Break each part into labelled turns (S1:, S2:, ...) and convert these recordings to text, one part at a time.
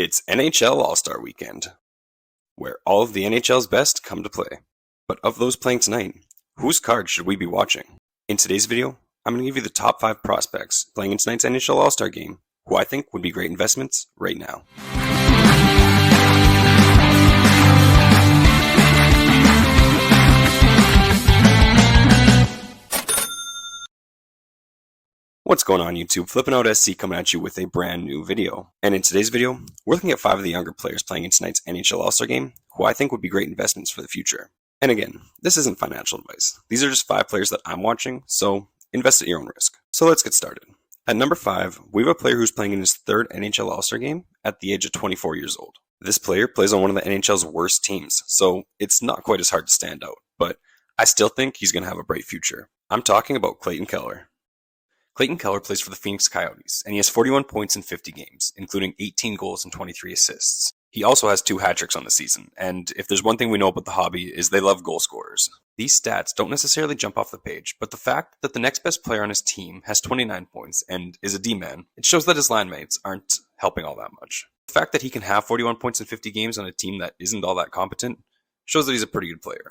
S1: It's NHL All-Star weekend, where all of the NHL's best come to play. But of those playing tonight, whose card should we be watching? In today's video, I'm going to give you the top 5 prospects playing in tonight's NHL All-Star game, who I think would be great investments right now. What's going on YouTube? Flippin out SC coming at you with a brand new video. And in today's video, we're looking at 5 of the younger players playing in tonight's NHL All-Star game, who I think would be great investments for the future. And again, this isn't financial advice. These are just 5 players that I'm watching, so invest at your own risk. So let's get started. At number 5, we have a player who's playing in his 3rd NHL All-Star game at the age of 24 years old. This player plays on one of the NHL's worst teams, so it's not quite as hard to stand out, but I still think he's going to have a bright future. I'm talking about Clayton Keller. Clayton Keller plays for the Phoenix Coyotes, and he has 41 points in 50 games, including 18 goals and 23 assists. He also has 2 hat-tricks on the season, and if there's one thing we know about the hobby is they love goal scorers. These stats don't necessarily jump off the page, but the fact that the next best player on his team has 29 points and is a D-man, it shows that his line mates aren't helping all that much. The fact that he can have 41 points in 50 games on a team that isn't all that competent shows that he's a pretty good player.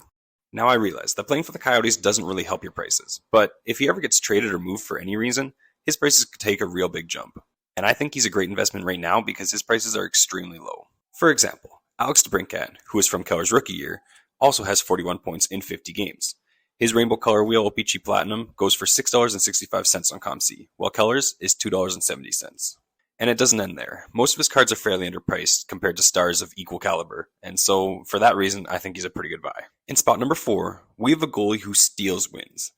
S1: Now I realize that playing for the Coyotes doesn't really help your prices, but if he ever gets traded or moved for any reason, his prices could take a real big jump. And I think he's a great investment right now because his prices are extremely low. For example, Alex DeBrincat, who is from Keller's rookie year, also has 41 points in 50 games. His Rainbow Color Wheel OPC Platinum goes for $6.65 on ComC, while Keller's is $2.70. And it doesn't end there. Most of his cards are fairly underpriced compared to stars of equal caliber, and so for that reason, I think he's a pretty good buy. In spot number 4, we have a goalie who steals wins.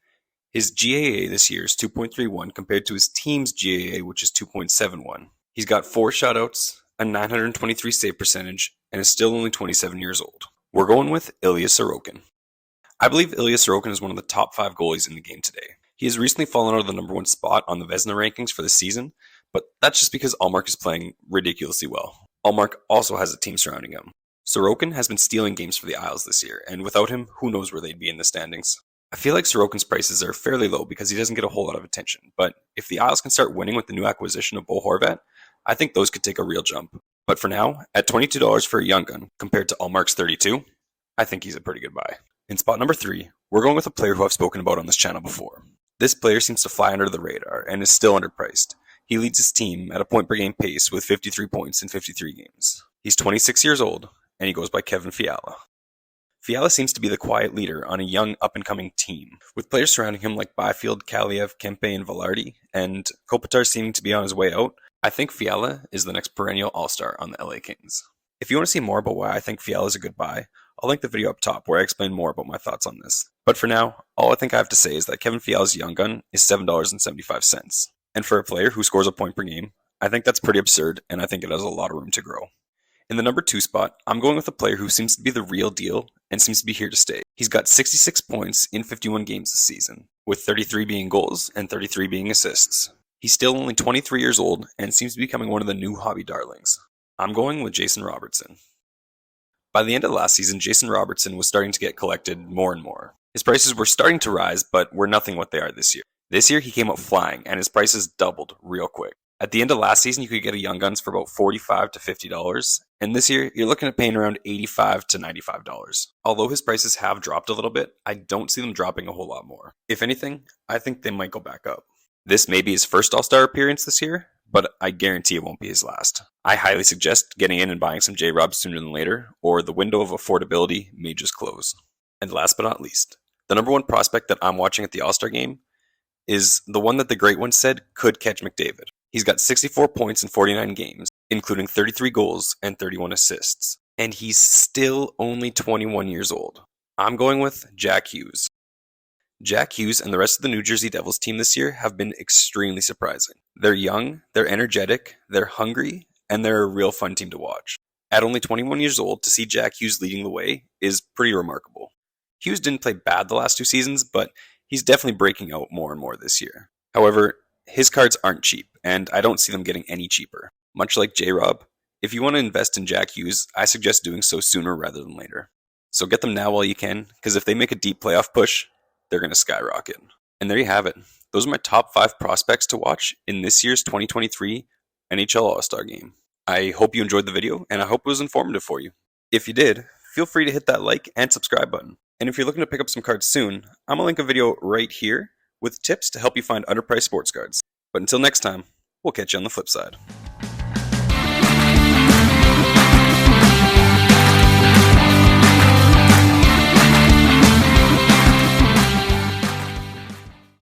S1: His GAA this year is 2.31 compared to his team's GAA, which is 2.71. He's got 4 shutouts, a 923 save percentage, and is still only 27 years old. We're going with Ilya Sorokin. I believe Ilya Sorokin is one of the top 5 goalies in the game today. He has recently fallen out of the number 1 spot on the Vezina rankings for the season, but that's just because Ullmark is playing ridiculously well. Ullmark also has a team surrounding him. Sorokin has been stealing games for the Isles this year, and without him, who knows where they'd be in the standings. I feel like Sorokin's prices are fairly low because he doesn't get a whole lot of attention, but if the Isles can start winning with the new acquisition of Bo Horvat, I think those could take a real jump. But for now, at $22 for a young gun compared to Ullmark's $32, I think he's a pretty good buy. In spot number 3, we're going with a player who I've spoken about on this channel before. This player seems to fly under the radar and is still underpriced. He leads his team at a point per game pace with 53 points in 53 games. He's 26 years old, and he goes by Kevin Fiala. Fiala seems to be the quiet leader on a young up-and-coming team, with players surrounding him like Byfield, Kaliev, Kempe, and Velarde, and Kopitar seeming to be on his way out. I think Fiala is the next perennial All-Star on the LA Kings. If you want to see more about why I think Fiala is a good buy, I'll link the video up top where I explain more about my thoughts on this. But for now, all I think I have to say is that Kevin Fiala's young gun is $7.75. And for a player who scores a point per game, I think that's pretty absurd, and I think it has a lot of room to grow. In the number 2 spot, I'm going with a player who seems to be the real deal and seems to be here to stay. He's got 66 points in 51 games this season, with 33 being goals and 33 being assists. He's still only 23 years old and seems to be becoming one of the new hobby darlings. I'm going with Jason Robertson. By the end of last season, Jason Robertson was starting to get collected more and more. His prices were starting to rise, but were nothing what they are this year. This year, he came out flying, and his prices doubled real quick. At the end of last season, you could get a Young Guns for about $45 to $50, and this year, you're looking at paying around $85 to $95. Although his prices have dropped a little bit, I don't see them dropping a whole lot more. If anything, I think they might go back up. This may be his first All-Star appearance this year, but I guarantee it won't be his last. I highly suggest getting in and buying some J-Rob sooner than later, or the window of affordability may just close. And last but not least, the number 1 prospect that I'm watching at the All-Star game is the one that the great one said could catch McDavid. He's got 64 points in 49 games, including 33 goals and 31 assists. And he's still only 21 years old. I'm going with Jack Hughes. Jack Hughes and the rest of the New Jersey Devils team this year have been extremely surprising. They're young, they're energetic, they're hungry, and they're a real fun team to watch. At only 21 years old, to see Jack Hughes leading the way is pretty remarkable. Hughes didn't play bad the last 2 seasons, but he's definitely breaking out more and more this year. However, his cards aren't cheap, and I don't see them getting any cheaper. Much like J-Rob, if you want to invest in Jack Hughes, I suggest doing so sooner rather than later. So get them now while you can, because if they make a deep playoff push, they're going to skyrocket. And there you have it. Those are my top 5 prospects to watch in this year's 2023 NHL All-Star game. I hope you enjoyed the video, and I hope it was informative for you. If you did, feel free to hit that like and subscribe button. And if you're looking to pick up some cards soon, I'm going to link a video right here with tips to help you find underpriced sports cards. But until next time, we'll catch you on the flip side.